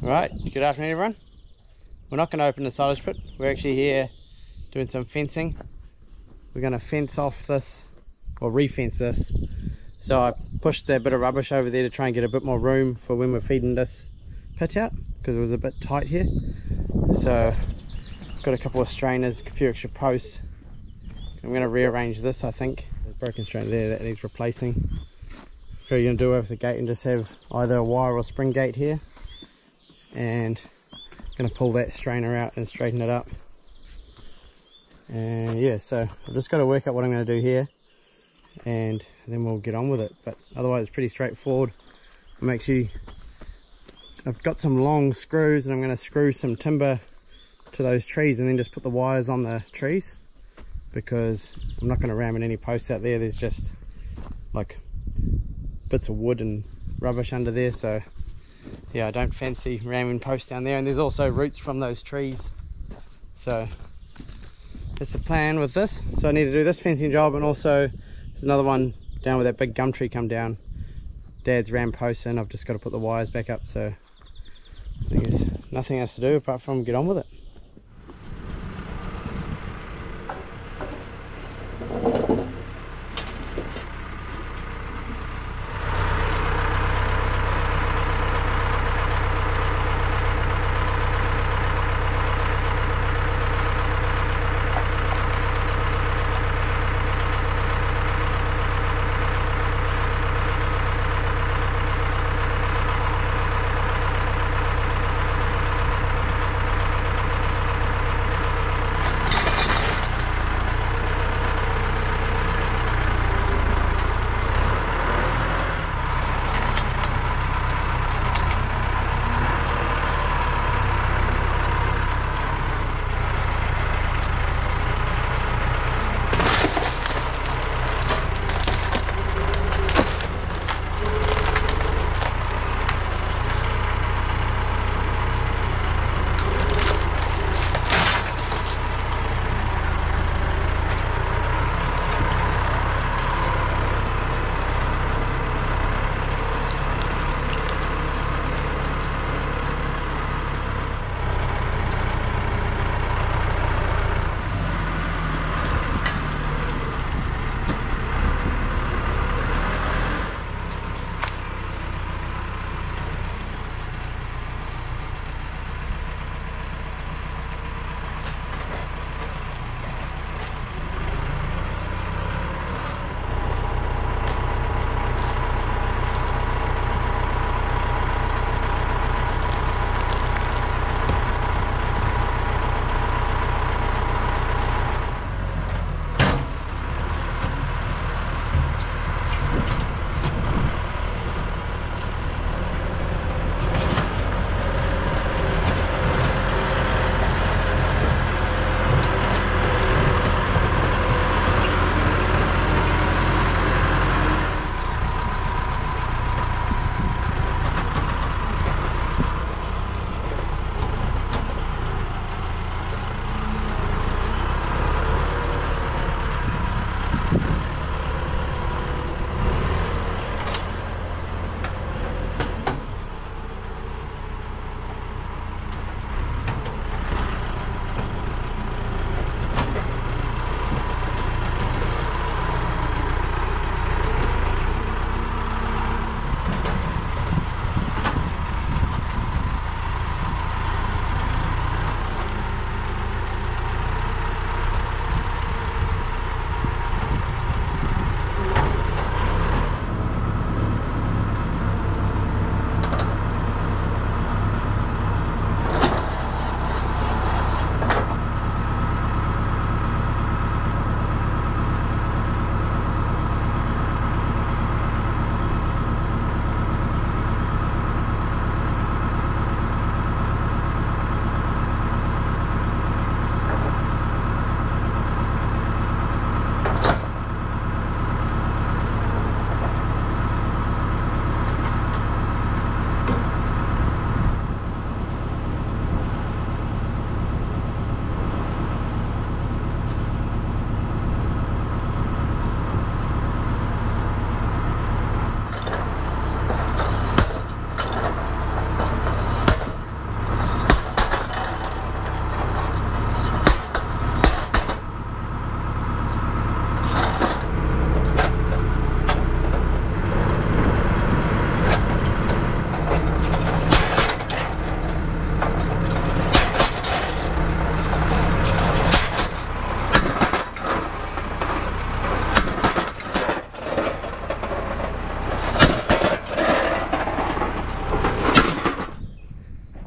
Right, good afternoon everyone. We're not going to open the silage pit. We're actually here doing some fencing. We're going to fence off this, or re-fence this. So I pushed that bit of rubbish over there to try and get a bit more room for when we're feeding this pit out, because it was a bit tight here. So got a couple of strainers, a few extra posts. I'm going to rearrange this. I think there's a broken strainer there that needs replacing. So you're going to do it with the gate and just have either a wire or spring gate here, and I'm going to pull that strainer out and straighten it up. And yeah, so I've just got to work out what I'm going to do here, and then we'll get on with it. But otherwise it's pretty straightforward. I've got some long screws, and I'm going to screw some timber to those trees and then just put the wires on the trees, because I'm not going to ram in any posts out there. There's just like bits of wood and rubbish under there, so yeah, I don't fancy ramming posts down there. And there's also roots from those trees, so that's the plan with this. So I need to do this fencing job, and also there's another one down where that big gum tree come down. Dad's ram posts in. I've just got to put the wires back up, so I think there's nothing else to do apart from get on with it.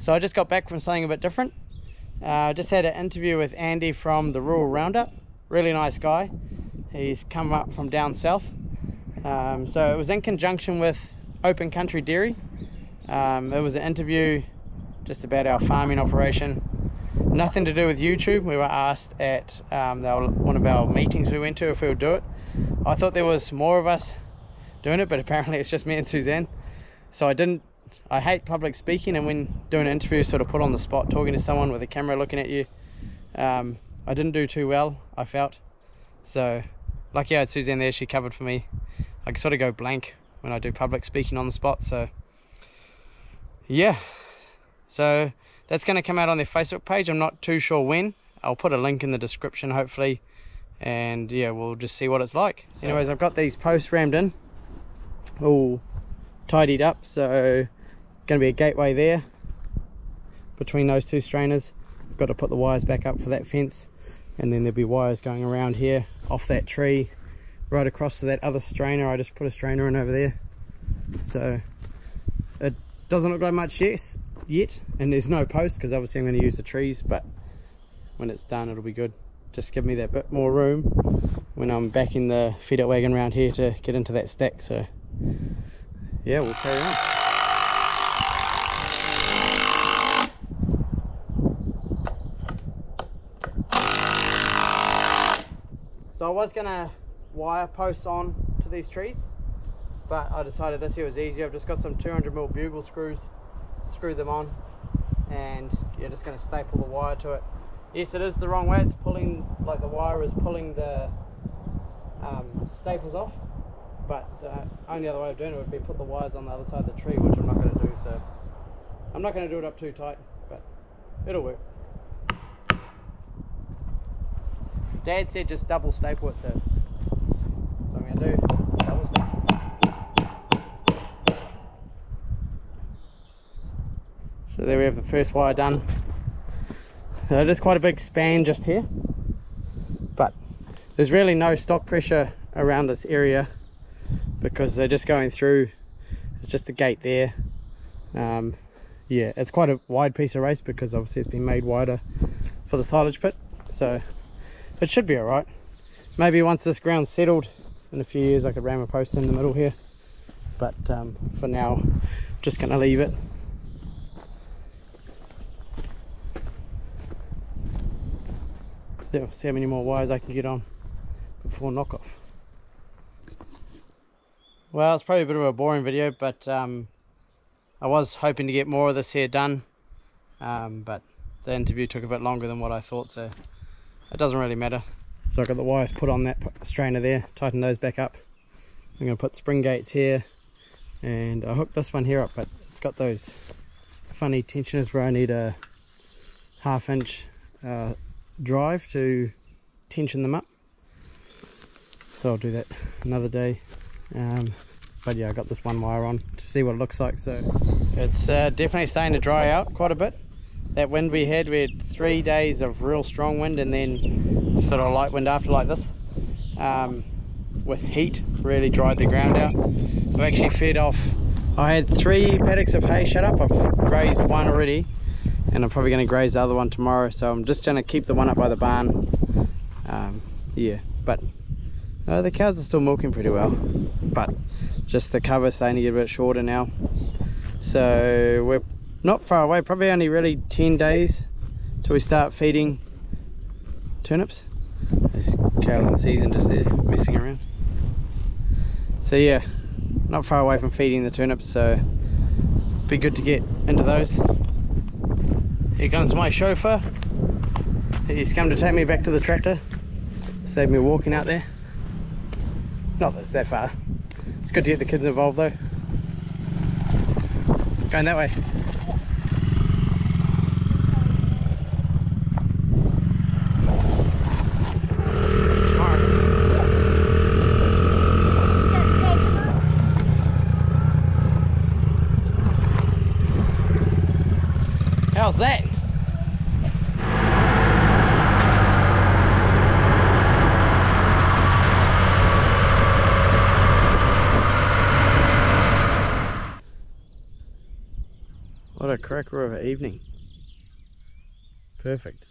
So I just got back from something a bit different. Just had an interview with Andy from the Rural Roundup. Really nice guy. He's come up from down south. So it was in conjunction with Open Country Dairy. It was an interview just about our farming operation. Nothing to do with YouTube. We were asked at one of our meetings we went to if we would do it. I thought there was more of us doing it, but apparently it's just me and Suzanne. So I hate public speaking, and when doing an interview, sort of put on the spot, talking to someone with a camera looking at you. I didn't do too well, I felt. So lucky I had Suzanne there, she covered for me. I sort of go blank when I do public speaking on the spot, so yeah. So that's going to come out on their Facebook page. I'm not too sure when. I'll put a link in the description hopefully, and yeah, we'll just see what it's like. So anyways, I've got these posts rammed in, all tidied up, so going to be a gateway there between those two strainers. I've got to put the wires back up for that fence, and then there'll be wires going around here off that tree right across to that other strainer. I just put a strainer in over there, so it doesn't look like much yet, and there's no post because obviously I'm going to use the trees, but when it's done it'll be good. Just give me that bit more room when I'm backing the feed-out wagon around here to get into that stack. So yeah, we'll carry on. So I was gonna wire posts on to these trees, but I decided this here was easier. I've just got some 200mm bugle screws, screw them on, and you're just gonna staple the wire to it. Yes, it is the wrong way. It's pulling, like the wire is pulling the staples off, but the only other way of doing it would be put the wires on the other side of the tree, which I'm not going to do. So I'm not going to do it up too tight, but it'll work. Dad said just double staple it, so I'm going to do double staple. So there we have the first wire done. There's quite a big span just here, but there's really no stock pressure around this area because they're just going through. It's just a gate there. Yeah, it's quite a wide piece of race because obviously it's been made wider for the silage pit, so it should be all right. Maybe once this ground's settled in a few years I could ram a post in the middle here, but for now just going to leave it. See how many more wires I can get on before knockoff. Well, it's probably a bit of a boring video, but I was hoping to get more of this here done, but the interview took a bit longer than what I thought, so it doesn't really matter. So I've got the wires put on that strainer there, tighten those back up. I'm going to put spring gates here, and I hooked this one here up, but it's got those funny tensioners where I need a 1/2 inch drive to tension them up, so I'll do that another day. But yeah, I got this one wire on to see what it looks like. So it's definitely starting to dry out quite a bit. That wind we had 3 days of real strong wind, and then sort of light wind after like this, with heat really dried the ground out. I've actually fed off, I had 3 paddocks of hay shut up. I've grazed one already, and I'm probably going to graze the other one tomorrow, so I'm just going to keep the one up by the barn. Yeah, but the cows are still milking pretty well, but just the cover's starting to get a bit shorter now. So we're not far away, probably only really 10 days till we start feeding turnips. There's cows in season just there messing around. So yeah, not far away from feeding the turnips, so be good to get into those. Here comes my chauffeur. He's come to take me back to the tractor. Save me walking out there. Not that it's that far. It's good to get the kids involved though. Going that way. How's that? What What a cracker of an evening. Perfect.